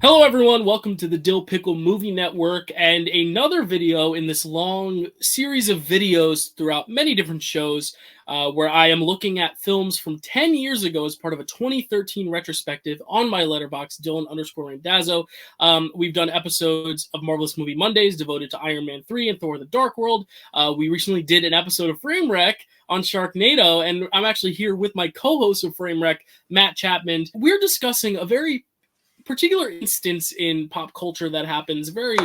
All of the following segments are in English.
Hello everyone, welcome to the Dyl Pickle Movie Network and another video in this long series of videos throughout many different shows where I am looking at films from 10 years ago as part of a 2013 retrospective on my Letterboxd, Dylan_Randazzo. We've done episodes of Marvelous Movie Mondays devoted to Iron Man 3 and Thor the Dark World. We recently did an episode of Framewreck on Sharknado, and I'm actually here with my co-host of Framewreck, Matt Chapmond. We're discussing a very particular instance in pop culture that happens very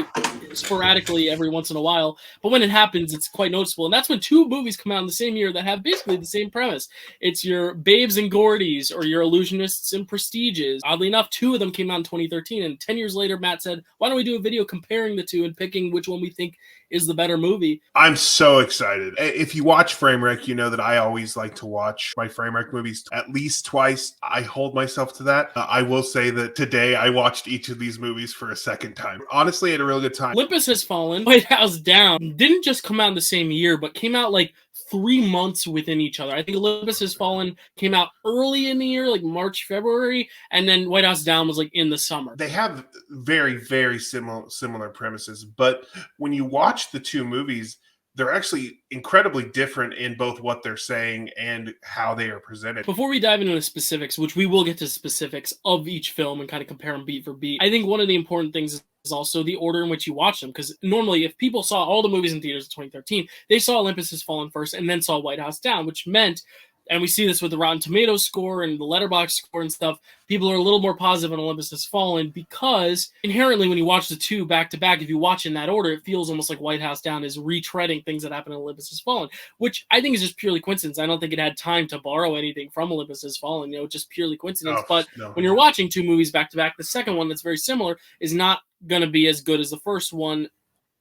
sporadically every once in a while, but when it happens, it's quite noticeable. And that's when two movies come out in the same year that have basically the same premise. It's your Babes and Gordies or your Illusionists and Prestiges. Oddly enough, two of them came out in 2013, and 10 years later, Matt said, why don't we do a video comparing the two and picking which one we think is the better movie? I'm so excited. If you watch Framewreck, you know that I always like to watch my Framewreck movies at least twice. I hold myself to that. I will say that today I watched each of these movies for a second time. Honestly, I had a real good time. Olympus Has Fallen, White House Down didn't just come out in the same year, but came out like 3 months within each other. I think Olympus Has Fallen came out early in the year, like March, February, and then White House Down was like in the summer. They have very, very similar premises, but when you watch the two movies, they're actually incredibly different in both what they're saying and how they are presented. Before we dive into the specifics, which we will get to specifics of each film and kind of compare them beat for beat, I think one of the important things is also the order in which you watch them. Because normally, if people saw all the movies in theaters in 2013, they saw Olympus Has Fallen first and then saw White House Down, which meant, and we see this with the Rotten Tomatoes score and the Letterboxd score and stuff, people are a little more positive on Olympus Has Fallen because inherently when you watch the two back-to-back, if you watch in that order, it feels almost like White House Down is retreading things that happened in Olympus Has Fallen, which I think is just purely coincidence. I don't think it had time to borrow anything from Olympus Has Fallen, just purely coincidence. When you're watching two movies back-to-back, the second one that's very similar is not going to be as good as the first one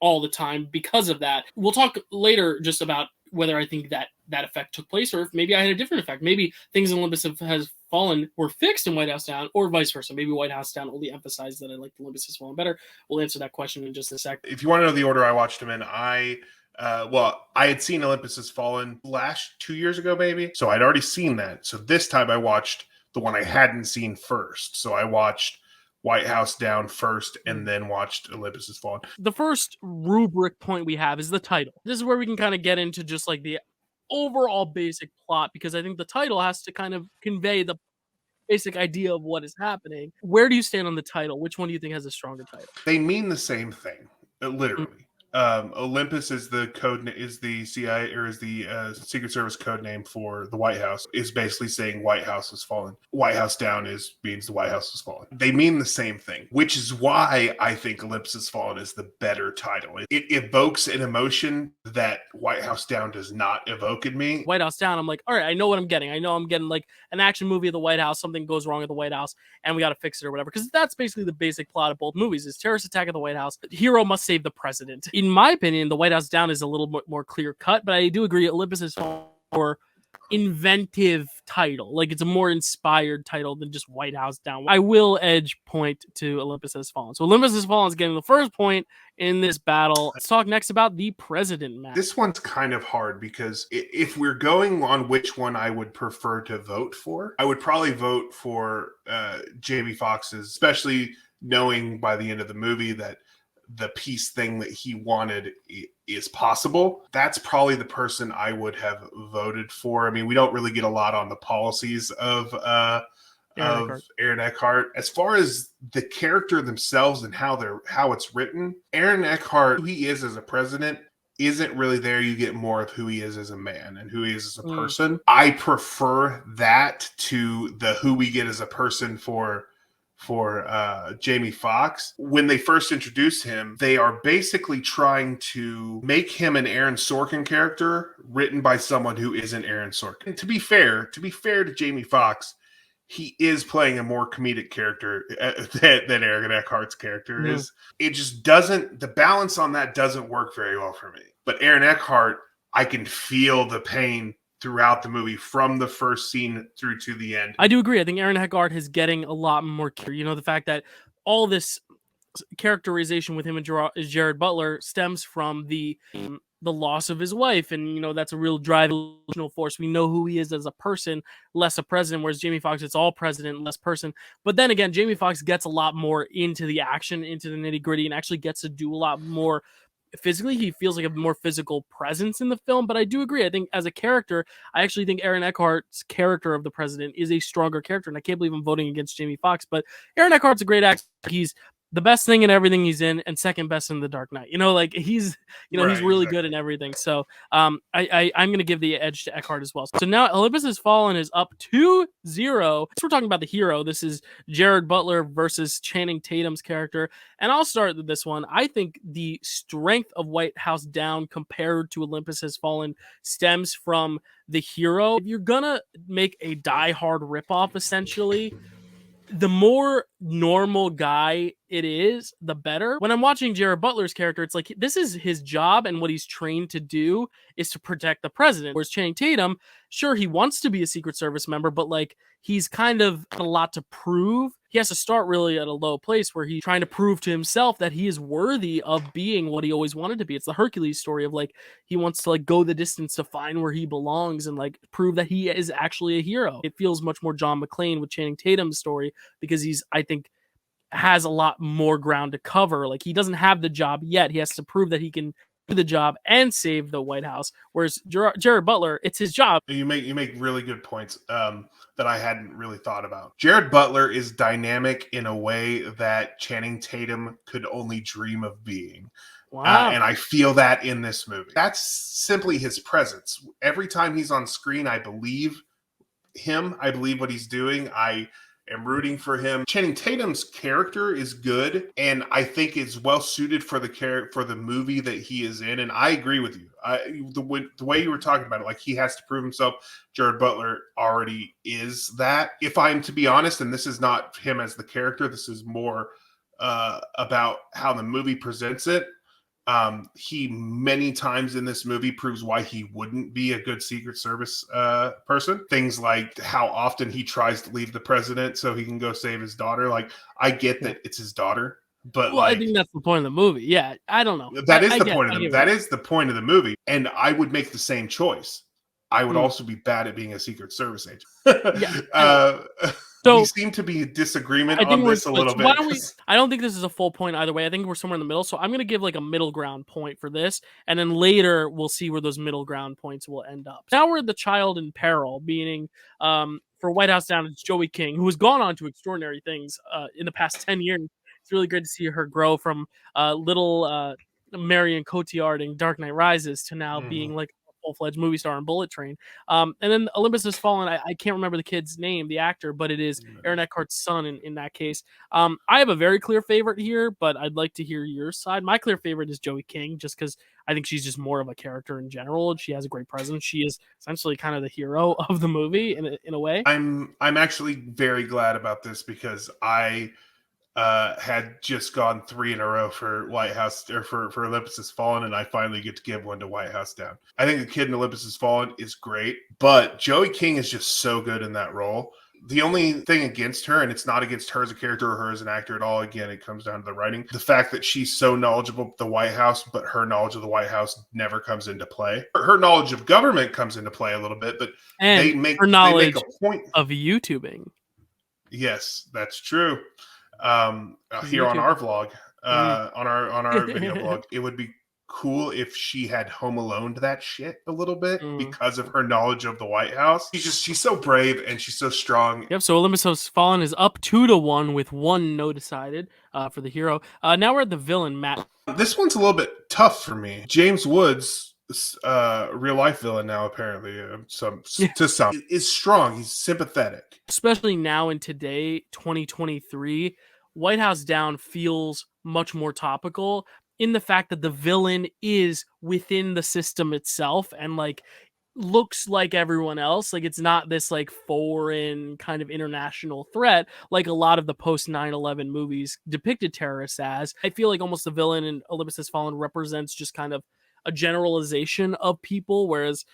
all the time because of that. We'll talk later just about whether I think that effect took place or if maybe I had a different effect. Maybe things in Olympus Has Fallen were fixed in White House Down or vice versa. Maybe White House Down only emphasized that I liked Olympus Has Fallen better. We'll answer that question in just a sec. If you want to know the order I watched them in, I had seen Olympus Has Fallen 2 years ago, maybe. So I'd already seen that. So this time I watched the one I hadn't seen first. So I watched White House Down first and then watched Olympus Has Fallen. The first rubric point we have is the title. This is where we can kind of get into just like the overall basic plot, because I think the title has to kind of convey the basic idea of what is happening. Where do you stand on the title? Which one do you think has a stronger title? They mean the same thing, literally. Olympus is the CIA or is the Secret Service code name for the White House. Is basically saying White House has fallen. White House Down means the White House has fallen. They mean the same thing, which is why I think Olympus Has Fallen is the better title. It evokes an emotion that White House Down does not evoke in me. White House Down, I'm like, all right, I know what I'm getting. I know I'm getting like an action movie of the White House. Something goes wrong at the White House, and we got to fix it or whatever. Because that's basically the basic plot of both movies: is terrorist attack at the White House. The hero must save the president. In my opinion, the White House Down is a little bit more clear cut, but I do agree Olympus Has Fallen more inventive title. Like, it's a more inspired title than just White House Down. I will edge point to Olympus Has Fallen. So Olympus Has Fallen is getting the first point in this battle. Let's talk next about the president match. This one's kind of hard because if we're going on which one I would prefer to vote for, I would probably vote for Jamie Foxx's, especially knowing by the end of the movie that the peace thing that he wanted is possible. That's probably the person I would have voted for. I mean, we don't really get a lot on the policies of Aaron Eckhart. As far as the character themselves and how it's written, Aaron Eckhart, who he is as a president, isn't really there. You get more of who he is as a man and who he is as a person. I prefer that to the who we get as a person for Jamie Foxx. When they first introduce him, they are basically trying to make him an Aaron Sorkin character written by someone who isn't Aaron Sorkin. And to be fair to Jamie Foxx, he is playing a more comedic character than Aaron Eckhart's character is. It just doesn't, the balance on that doesn't work very well for me. But Aaron Eckhart, I can feel the pain throughout the movie from the first scene through to the end. I do agree. I think Aaron Eckhart is getting a lot more, the fact that all this characterization with him and Jared Butler stems from the the loss of his wife, and that's a real driving force. We know who he is as a person, less a president, whereas Jamie Foxx, it's all president, less person. But then again, Jamie Foxx gets a lot more into the action, into the nitty-gritty, and actually gets to do a lot more physically. He feels like a more physical presence in the film. But I do agree, I think as a character, I actually think Aaron Eckhart's character of the president is a stronger character, and I can't believe I'm voting against Jamie Foxx, but Aaron Eckhart's a great actor. He's the best thing in everything he's in, and second best in The Dark Knight. Like he's he's really good in everything. So I'm gonna give the edge to Eckhart as well. So now Olympus Has Fallen is up 2-0. So we're talking about the hero. This is Jared Butler versus Channing Tatum's character, and I'll start with this one. I think the strength of White House Down compared to Olympus Has Fallen stems from the hero. If you're gonna make a die-hard ripoff, essentially, the more normal guy it is, the better. When I'm watching Jared Butler's character, it's like this is his job, and what he's trained to do is to protect the president. Whereas Channing Tatum, sure, he wants to be a Secret Service member, but he's kind of a lot to prove. He has to start really at a low place where he's trying to prove to himself that he is worthy of being what he always wanted to be. It's the Hercules story of he wants to go the distance to find where he belongs and prove that he is actually a hero. It feels much more John McClane with Channing Tatum's story because he's, I think, has a lot more ground to cover. He doesn't have the job yet. He has to prove that he can do the job and save the White House. Whereas Jared Butler, it's his job. You make really good points that I hadn't really thought about. Jared Butler is dynamic in a way that Channing Tatum could only dream of being. Wow. And I feel that in this movie. That's simply his presence. Every time he's on screen, I believe him. I believe what he's doing. I am rooting for him. Channing Tatum's character is good, and I think it's well suited for the movie that he is in. And I agree with you. The way you were talking about it, he has to prove himself. Jared Butler already is that. If I'm to be honest, and this is not him as the character, this is more about how the movie presents it. He many times in this movie proves why he wouldn't be a good Secret Service person. Things like how often he tries to leave the president so he can go save his daughter. I get that it's his daughter, but I think that's the point of the movie. Yeah, I don't know. That is the point of the movie, and I would make the same choice. I would also be bad at being a Secret Service agent. Yeah. So we seem to be in disagreement on this a little bit. I don't think this is a full point either way. I think we're somewhere in the middle. So I'm going to give a middle ground point for this. And then later we'll see where those middle ground points will end up. Now we're the child in peril, meaning for White House Down, it's Joey King, who has gone on to extraordinary things in the past 10 years. It's really great to see her grow from little Marion Cotillard in Dark Knight Rises to now being full-fledged movie star on Bullet Train. And then Olympus Has Fallen, I can't remember the kid's name, the actor, but it is Aaron Eckhart's son in that case. I have a very clear favorite here, but I'd like to hear your side. My clear favorite is Joey King, just because I think she's just more of a character in general, and she has a great presence. She is essentially kind of the hero of the movie in a way. I'm actually very glad about this because I had just gone 3 in a row for White House or for Olympus Has Fallen, and I finally get to give one to White House Down. I think the kid in Olympus Has Fallen is great, but Joey King is just so good in that role. The only thing against her, and it's not against her as a character or her as an actor at all, again, it comes down to the writing. The fact that she's so knowledgeable of the White House, but her knowledge of the White House never comes into play. Her knowledge of government comes into play a little bit, but and they make a point of YouTubing. Yes, that's true. Here on our vlog, on our video blog, it would be cool if she had Home Alone that shit a little bit because of her knowledge of the White House. She's so brave and she's so strong. Yep. So Olympus Has Fallen is up 2-1 with one no decided for the hero. Now we're at the villain, Matt. This one's a little bit tough for me. James Woods, real life villain now apparently, to some is strong. He's sympathetic, especially now in today 2023. White House Down feels much more topical in the fact that the villain is within the system itself and looks like everyone else. It's not this foreign kind of international threat like a lot of the post 9/11 movies depicted terrorists as. I feel like almost the villain in Olympus Has Fallen represents just kind of a generalization of people, whereas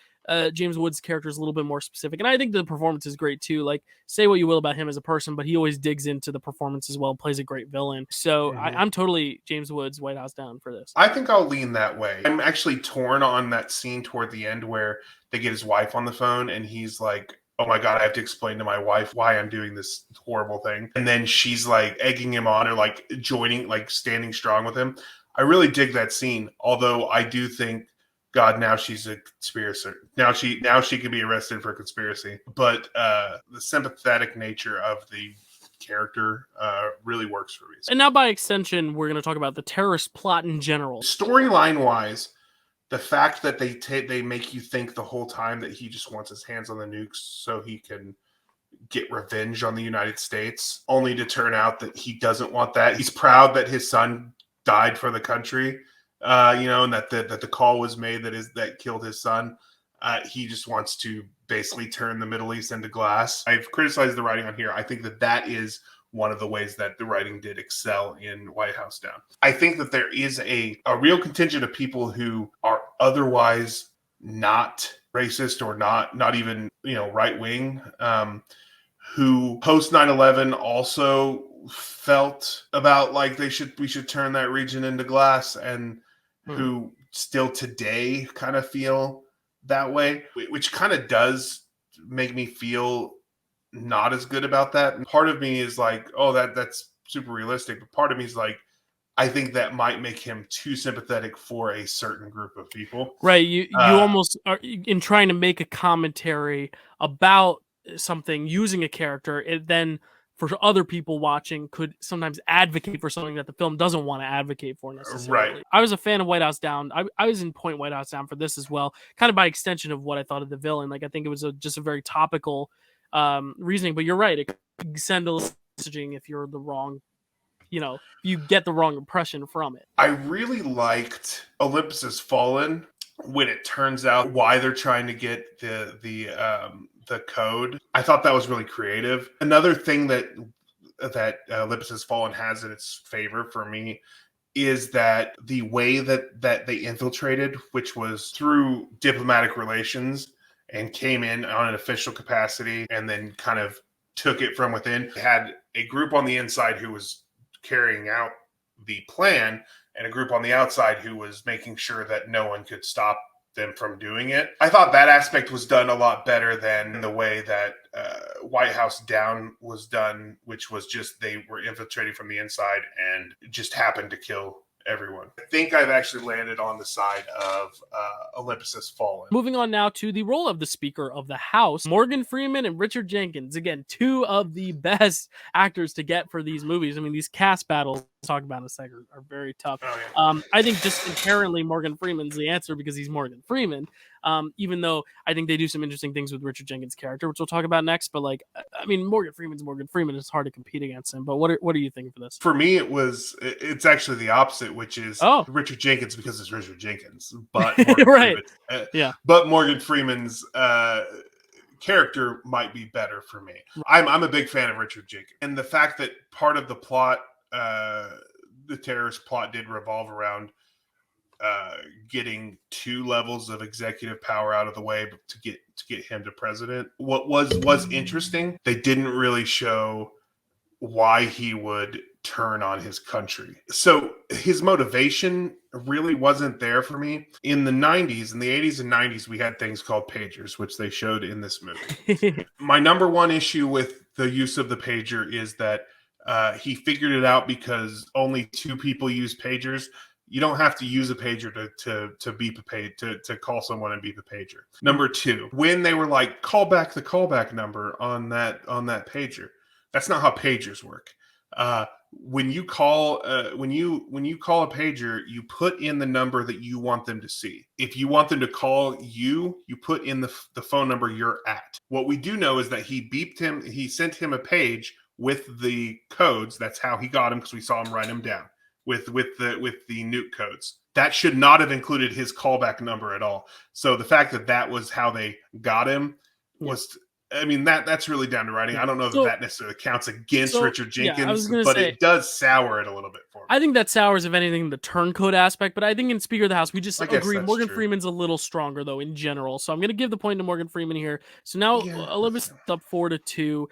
James Woods' character is a little bit more specific, and I think the performance is great too. Like, say what you will about him as a person, but he always digs into the performance as well, plays a great villain. So I'm totally James Woods' White House Down for this. I think I'll lean that way. I'm actually torn on that scene toward the end where they get his wife on the phone and he's like, oh my God, I have to explain to my wife why I'm doing this horrible thing. And then she's like egging him on or like joining, like standing strong with him. I really dig that scene. Although I do think, God, now she's a conspirator. Now she can be arrested for conspiracy. But the sympathetic nature of the character really works for me. And now, by extension, we're going to talk about the terrorist plot in general. Storyline wise, the fact that they make you think the whole time that he just wants his hands on the nukes so he can get revenge on the United States, only to turn out that he doesn't want that. He's proud that his son died for the country. And that the call was made that killed his son. He just wants to basically turn the Middle East into glass. I've criticized the writing on here. I think that is one of the ways that the writing did excel in White House Down. I think that there is a real contingent of people who are otherwise not racist or not even right wing, who post 9/11 also felt about like we should turn that region into glass, and who still today kind of feel that way, which kind of does make me feel not as good about that. And part of me is like, oh, that's super realistic. But part of me is like, I think that might make him too sympathetic for a certain group of people. Right. You almost are in trying to make a commentary about something using a character. It then, for other people watching, could sometimes advocate for something that the film doesn't want to advocate for necessarily. Right. I was a fan of White House Down. I was in point White House Down for this as well, kind of by extension of what I thought of the villain. Like, I think it was just a very topical reasoning, but you're right. It could send a messaging if you're the wrong, you get the wrong impression from it. I really liked Olympus Has Fallen when it turns out why they're trying to get the code. I thought that was really creative. Another thing that Olympus Has Fallen has in its favor for me is that the way that they infiltrated, which was through diplomatic relations and came in on an official capacity and then kind of took it from within, had a group on the inside who was carrying out the plan and a group on the outside who was making sure that no one could stop them from doing it. I thought that aspect was done a lot better than the way that White House Down was done, which was just they were infiltrating from the inside and just happened to kill everyone. I think I've actually landed on the side of Olympus Has Fallen. Moving on now to the role of the Speaker of the House, Morgan Freeman and Richard Jenkins. Again, two of the best actors to get for these movies. I mean, these cast battles, we'll talk about in a second, are very tough. Oh, yeah. I think just inherently Morgan Freeman's the answer because he's Morgan Freeman. Even though I think they do some interesting things with Richard Jenkins' character, which we'll talk about next. But I mean, Morgan Freeman's Morgan Freeman. It's hard to compete against him. But what are you thinking for this? For me, it's actually the opposite, which is Richard Jenkins because it's Richard Jenkins, but Morgan right. Freeman, but Morgan Freeman's character might be better for me. I'm a big fan of Richard Jenkins, and the fact that part of the plot, the terrorist plot, did revolve around getting 2 levels of executive power out of the way to get him to president. What was interesting, they didn't really show why he would turn on his country. So his motivation really wasn't there for me. In the 90s, in the 80s and 90s, we had things called pagers, which they showed in this movie. My number one issue with the use of the pager is that he figured it out because only 2 people use pagers. You don't have to use a pager to beep a page to call someone and beep a pager. Number 2, when they were like, call back the callback number on that pager, that's not how pagers work. When you call a pager, you put in the number that you want them to see. If you want them to call you put in the phone number you're at. What we do know is that he beeped him. He sent him a page with the codes. That's how he got him, because we saw him write them down with the nuke codes. That should not have included his callback number at all. So the fact that was how they got him was I mean, that's really down to writing. I don't know if that necessarily counts against Richard Jenkins, but it does sour it a little bit for me. I think that sours, if anything, the turncoat aspect, but I think in Speaker of the House, we just agree Morgan Freeman's a little stronger, though, in general. So I'm going to give the point to Morgan Freeman here. So now Olympus up 4-2.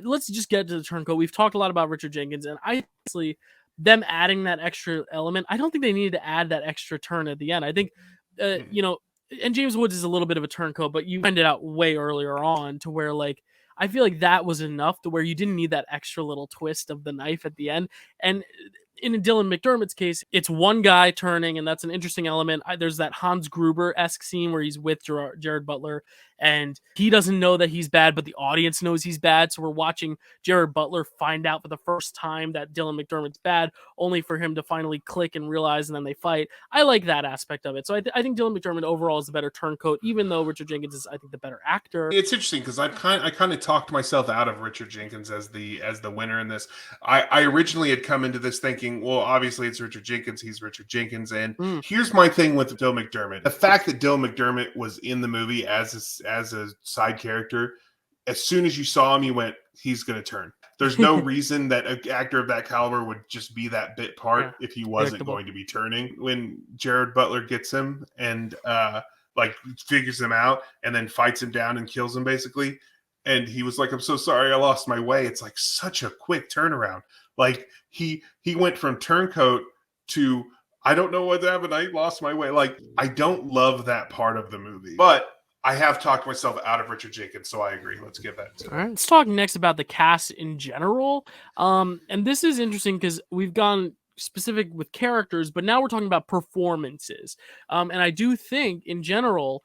Let's just get to the turncoat. We've talked a lot about Richard Jenkins, and honestly, them adding that extra element, I don't think they needed to add that extra turn at the end. I think, and James Woods is a little bit of a turncoat, but you find it out way earlier on to where, like, I feel like that was enough to where you didn't need that extra little twist of the knife at the end. And in Dylan McDermott's case, it's one guy turning, and that's an interesting element. There's that Hans Gruber-esque scene where he's with Jared Butler, and he doesn't know that he's bad, but the audience knows he's bad. So we're watching Jared Butler find out for the first time that Dylan McDermott's bad, only for him to finally click and realize, and then they fight. I like that aspect of it. So I think Dylan McDermott overall is the better turncoat, even though Richard Jenkins is, I think, the better actor. It's interesting because I kind of talked myself out of Richard Jenkins as the winner in this. I originally had come into this thinking, well, obviously it's Richard Jenkins. He's Richard Jenkins. And here's my thing with Dyl McDermott. The fact that Dyl McDermott was in the movie as a side character, as soon as you saw him, you went, he's going to turn. There's no reason that an actor of that caliber would just be that bit part if he wasn't going to be turning. When Jared Butler gets him and figures him out and then fights him down and kills him basically, and he was like, I'm so sorry, I lost my way. It's like such a quick turnaround. Like he went from turncoat to I don't know what happened. I lost my way. Like, I don't love that part of the movie, but I have talked myself out of Richard Jenkins, so I agree. Let's give that to him. All right, let's talk next about the cast in general. And this is interesting because we've gone specific with characters, but now we're talking about performances. And I do think, in general,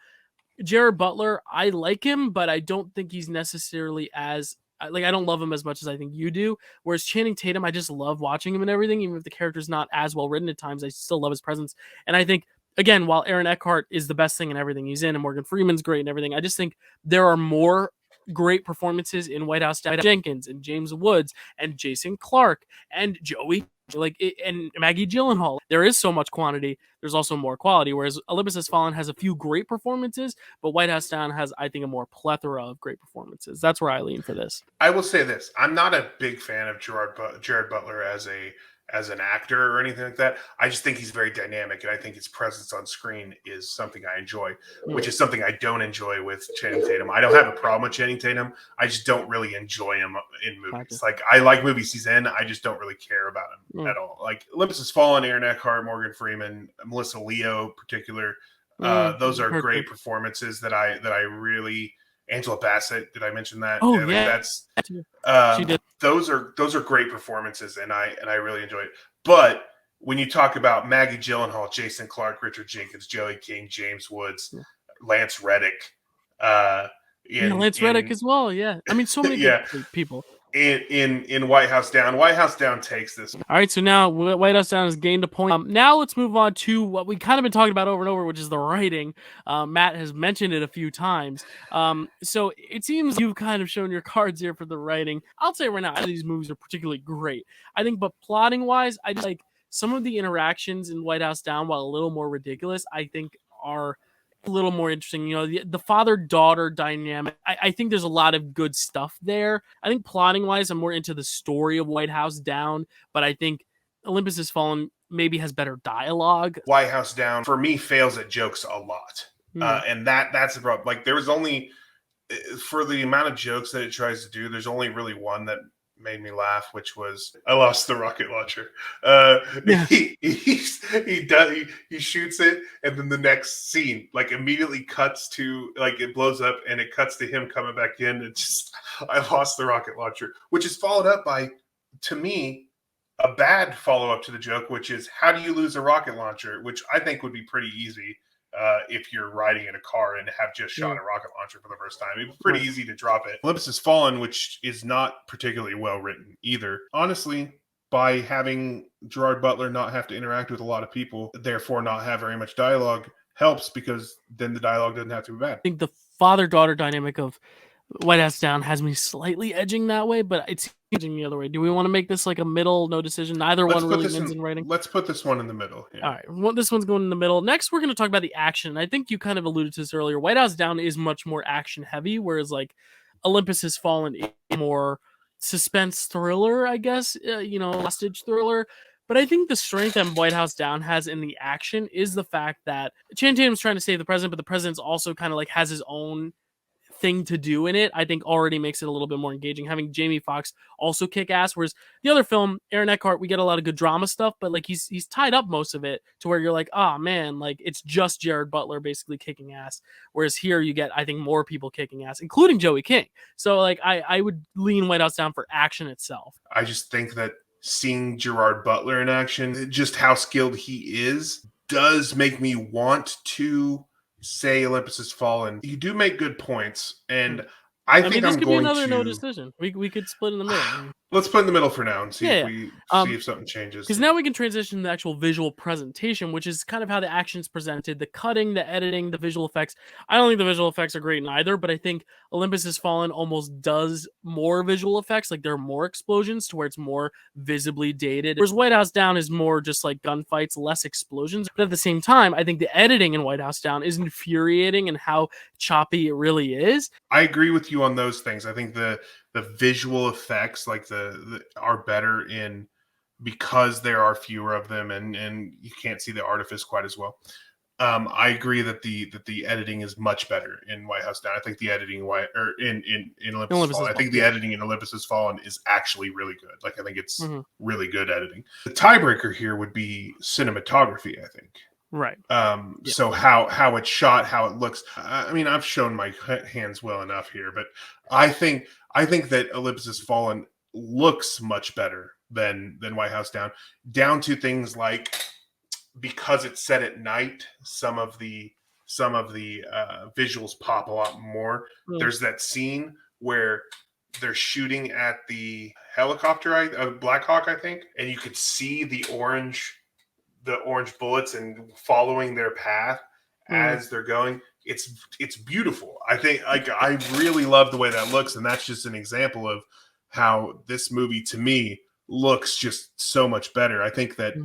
Jared Butler, I like him, but I don't think he's necessarily as... Like, I don't love him as much as I think you do. Whereas Channing Tatum, I just love watching him and everything. Even if the character's not as well written at times, I still love his presence. And I think, again, while Aaron Eckhart is the best thing in everything he's in, and Morgan Freeman's great and everything, I just think there are more great performances in White House Down Jenkins and James Woods and Jason Clarke and Joey and Maggie Gyllenhaal. There is so much quantity. There's also more quality. Whereas Olympus Has Fallen has a few great performances, but White House Down has, I think, a more plethora of great performances. That's where I lean for this. I will say this: I'm not a big fan of Jared Butler as an actor or anything like that. I just think he's very dynamic, and I think his presence on screen is something I enjoy, which is something I don't enjoy with Channing Tatum. I don't have a problem with Channing Tatum. I just don't really enjoy him in movies. Like, I like movies he's in. I just don't really care about him at all. Like, Olympus Has Fallen, Aaron Eckhart, Morgan Freeman, Melissa Leo in particular. Those are great performances that I really... Angela Bassett, did I mention that? Oh, That's she did. Those are great performances, and I really enjoy it. But when you talk about Maggie Gyllenhaal, Jason Clarke, Richard Jenkins, Joey King, James Woods, Lance Reddick, Lance Reddick as well. Yeah, I mean, so many good people. In White House Down takes this. All right, so now White House Down has gained a point. Now let's move on to what we kind of been talking about over and over, which is the writing. Matt has mentioned it a few times. So it seems you've kind of shown your cards here for the writing. I'll say right now, these movies are particularly great. I think, but plotting wise, I like some of the interactions in White House Down, while a little more ridiculous, I think are a little more interesting. You know, the father-daughter dynamic, I think there's a lot of good stuff there. I think plotting wise, I'm more into the story of White House Down, but I think Olympus Has Fallen maybe has better dialogue. White House Down for me fails at jokes a lot. And that's the problem. Like, there was only, for the amount of jokes that it tries to do, there's only really one that made me laugh, which was I lost the rocket launcher. He shoots it, and then the next scene like immediately cuts to like it blows up, and it cuts to him coming back in. It's just I lost the rocket launcher, which is followed up by, to me, a bad follow up to the joke, which is how do you lose a rocket launcher, which I think would be pretty easy. If you're riding in a car and have just shot a rocket launcher for the first time, it's pretty easy to drop it. Olympus Has Fallen, which is not particularly well written either. Honestly, by having Gerard Butler not have to interact with a lot of people, therefore not have very much dialogue, helps because then the dialogue doesn't have to be bad. I think the father-daughter dynamic of White House Down has me slightly edging that way, but it's edging the other way. Do we want to make this like a middle, no decision? Neither one really wins in writing. Let's put this one in the middle. Yeah. All right, well, this one's going in the middle. Next, we're going to talk about the action. I think you kind of alluded to this earlier. White House Down is much more action heavy, whereas like Olympus Has Fallen is more suspense thriller, I guess, hostage thriller. But I think the strength that White House Down has in the action is the fact that Channing Tatum's trying to save the president, but the president's also kind of like has his own thing to do in it. I think already makes it a little bit more engaging. Having Jamie Foxx also kick ass, whereas the other film, Aaron Eckhart, we get a lot of good drama stuff, but like he's tied up most of it to where you're like, oh man, like it's just Jared Butler basically kicking ass. Whereas here you get, I think, more people kicking ass, including Joey King. So like I would lean White House Down for action itself. I just think that seeing Gerard Butler in action, just how skilled he is, does make me want to say Olympus Has Fallen. You do make good points, and I think this I'm could going be another to no decision. We could split in the middle. Let's put in the middle for now and see Yeah, if something changes. Because now we can transition to the actual visual presentation, which is kind of how the action's presented, the cutting, the editing, the visual effects. I don't think the visual effects are great in either, but I think Olympus Has Fallen almost does more visual effects. Like there are more explosions to where it's more visibly dated. Whereas White House Down is more just like gunfights, less explosions. But at the same time, I think the editing in White House Down is infuriating and how choppy it really is. I agree with you on those things. I think the visual effects like the are better in because there are fewer of them and you can't see the artifice quite as well. I agree that the editing is much better in White House Down. I think the editing in Olympus Has Fallen. I think the editing in Olympus Has Fallen is actually really good. Like I think it's really good editing. The tiebreaker here would be cinematography, I think. Right. So how it's shot, how it looks. I mean, I've shown my hands well enough here, but I think that Olympus Has Fallen looks much better than White House down to things like, because it's set at night, some of the visuals pop a lot more. There's that scene where they're shooting at the helicopter, Black Hawk, I think, and you could see the orange bullets and following their path as they're going. It's beautiful. I think I really love the way that looks, and that's just an example of how this movie to me looks just so much better. I think that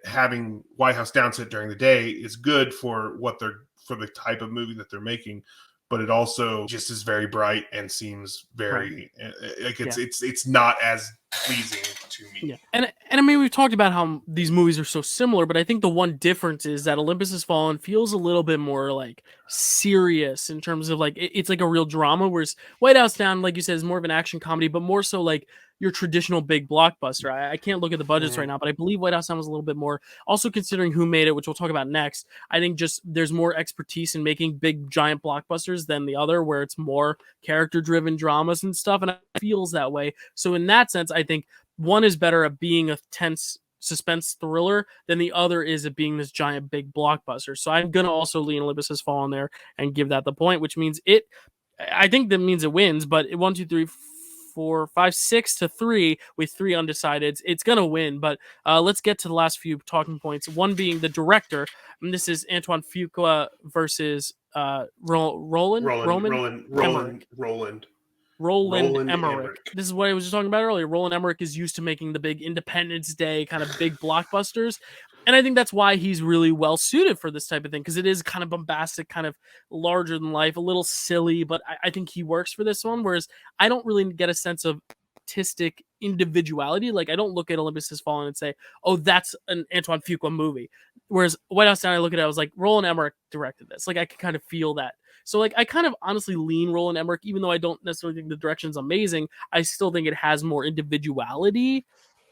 having White House Down set during the day is good for the type of movie that they're making, but it also just is very bright and seems very it's not as pleasing to me. Yeah. And I mean, we've talked about how these movies are so similar, but I think the one difference is that Olympus Has Fallen feels a little bit more like serious in terms of like it's like a real drama, whereas White House Down, like you said, is more of an action comedy, but more so like your traditional big blockbuster. I can't look at the budgets right now, but I believe White House Down was a little bit more. Also considering who made it, which we'll talk about next, I think just there's more expertise in making big giant blockbusters than the other, where it's more character-driven dramas and stuff, and it feels that way. So in that sense, I think one is better at being a tense suspense thriller than the other is at being this giant big blockbuster. So I'm gonna also lean Olympus Has Fallen there and give that the point, which means I think that means it wins, but 1, 2, 3, 4, 5, 6 to 3 with 3 undecideds. It's gonna win, but let's get to the last few talking points. One being the director, and this is Antoine Fuqua versus Roland Emmerich. This is what I was just talking about earlier. Roland Emmerich is used to making the big Independence Day kind of big blockbusters. And I think that's why he's really well suited for this type of thing, because it is kind of bombastic, kind of larger than life, a little silly, but I think he works for this one. Whereas I don't really get a sense of artistic individuality. Like I don't look at Olympus Has Fallen and say, oh, that's an Antoine Fuqua movie. Whereas White House Down, I look at it, I was like, Roland Emmerich directed this. Like I could kind of feel that. So like I kind of honestly lean Roland Emmerich, even though I don't necessarily think the direction's amazing. I still think it has more individuality,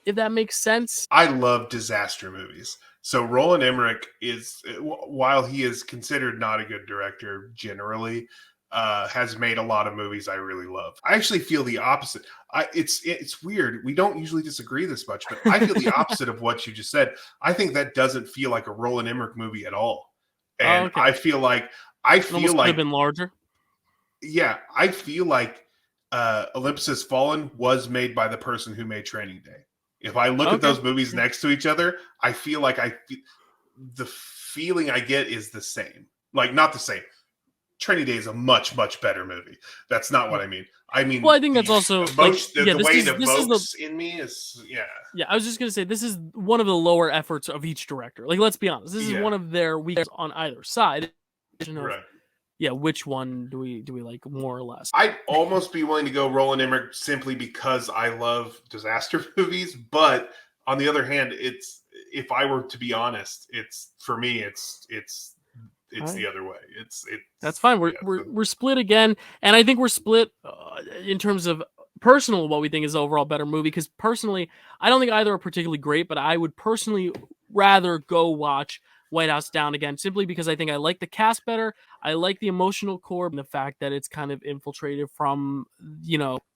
if that makes sense. I love disaster movies. So Roland Emmerich is, while he is considered not a good director generally, has made a lot of movies I really love. I actually feel the opposite. It's weird. We don't usually disagree this much, but I feel the opposite of what you just said. I think that doesn't feel like a Roland Emmerich movie at all. And okay. I feel like could have been larger. Yeah, I feel like Olympus Has Fallen was made by the person who made Training Day. If I look at those movies next to each other, I feel like the feeling I get is the same. Like, not the same. Training Day is a much, much better movie. That's not what I mean. I mean, well, I think that's also the way it evokes in me is, yeah. Yeah, I was just gonna say this is one of the lower efforts of each director. Like, let's be honest, this is one of their weaknesses on either side. Right. yeah, which one do we like more or less? I'd almost be willing to go Roland Emmerich simply because I love disaster movies. But on the other hand, it's if I were to be honest, it's for me, it's the other way. That's fine. We're split again, and I think we're split in terms of personal what we think is the overall better movie. Because personally, I don't think either are particularly great, but I would personally rather go watch White House Down again, simply because I think I like the cast better. I like the emotional core and the fact that it's kind of infiltrated from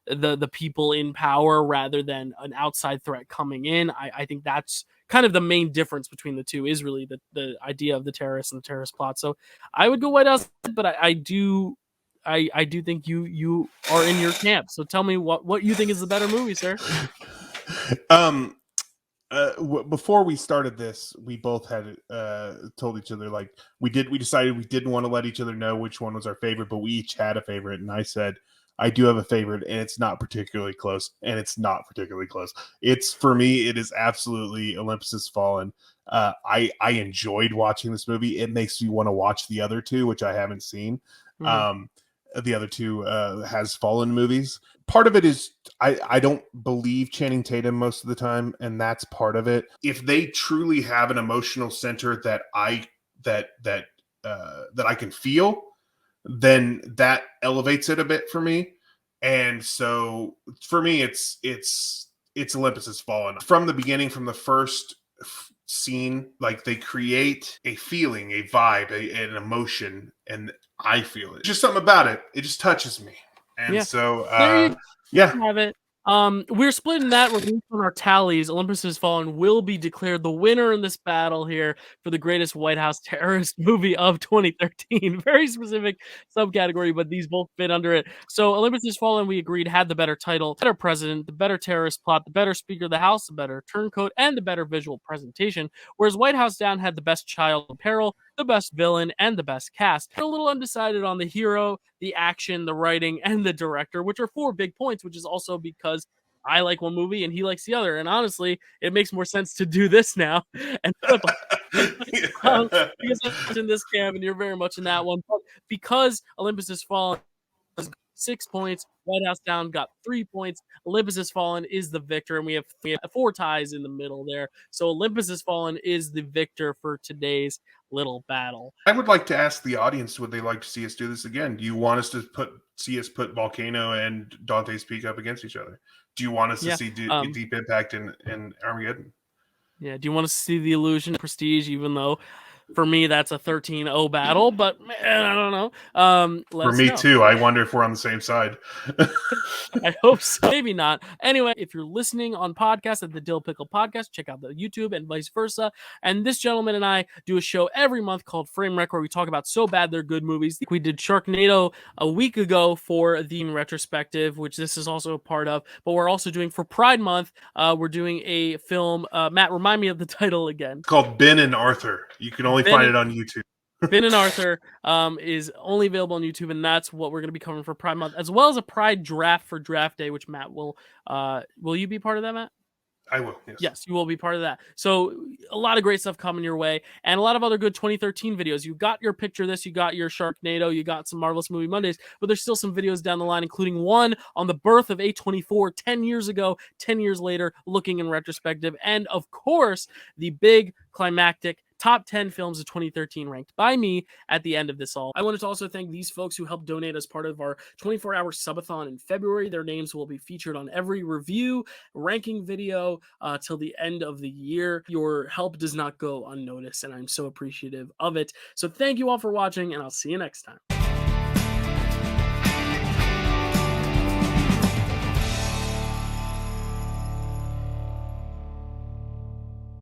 the people in power rather than an outside threat coming in. I think that's kind of the main difference between the two, is really the idea of the terrorists and the terrorist plot. So I would go White House, but I do think you are in your camp. So tell me what you think is the better movie, sir. Before we started this, we both had told each other, like, we decided we didn't want to let each other know which one was our favorite, but we each had a favorite. And I said, I do have a favorite, and it's not particularly close. And it's not particularly close. It's, for me, it is absolutely Olympus Has Fallen. I enjoyed watching this movie. It makes me want to watch the other two, which I haven't seen. Mm-hmm. The other two Has Fallen movies. Part of it is I don't believe Channing Tatum most of the time, and that's part of it. If they truly have an emotional center that I can feel, then that elevates it a bit for me. And so for me, it's Olympus Has Fallen. From the beginning, from the first scene, like, they create a feeling, a vibe, an emotion, and I feel it. Just something about it. It just touches me. And so, have it. We're splitting that. We're based on our tallies. Olympus Has Fallen will be declared the winner in this battle here for the greatest White House terrorist movie of 2013. Very specific subcategory, but these both fit under it. So Olympus Has Fallen, we agreed, had the better title, better president, the better terrorist plot, the better Speaker of the House, the better turncoat, and the better visual presentation. Whereas White House Down had the best child peril, the best villain, and the best cast. A little undecided on the hero, the action, the writing, and the director, which are 4 big points, which is also because I like one movie and he likes the other. And honestly, it makes more sense to do this now and flip because I'm in this camp and you're very much in that one. But because Olympus Has Fallen 6 points, White House Down got 3 points. Olympus Has Fallen is the victor, and we have 4 ties in the middle there. So Olympus Has Fallen is the victor for today's little battle. I would like to ask the audience, would they like to see us do this again? Do you want us to see us put Volcano and Dante's Peak up against each other? Do you want us to see Deep Impact and Armageddon? Yeah. Do you want us to see The Illusion, Prestige, even though for me that's a 13-0 battle? But man, I don't know. For me too. I wonder if we're on the same side. I hope so. Maybe not. Anyway, if you're listening on podcast at the Dyl Pickle Podcast, check out the YouTube and vice versa. And this gentleman and I do a show every month called Framewreck, where we talk about so bad they're good movies. We did Sharknado a week ago for the retrospective, which this is also a part of. But we're also doing for Pride Month. We're doing a film. Matt, remind me of the title again. It's called Ben and Arthur. You can only find it on YouTube. Ben and Arthur is only available on YouTube, and that's what we're going to be covering for Pride Month, as well as a Pride draft for Draft Day, which Matt will you be part of that, Matt? I will, yes. Yes, you will be part of that. So a lot of great stuff coming your way, and a lot of other good 2013 videos. You got your picture of this, you got your Sharknado, you got some Marvelous Movie Mondays, but there's still some videos down the line, including one on the birth of A24 10 years ago, 10 years later, looking in retrospective, and of course, the big climactic top 10 films of 2013 ranked by me at the end of this all. I wanted to also thank these folks who helped donate as part of our 24-hour subathon in February. Their names will be featured on every review, ranking video till the end of the year. Your help does not go unnoticed, and I'm so appreciative of it. So thank you all for watching, and I'll see you next time.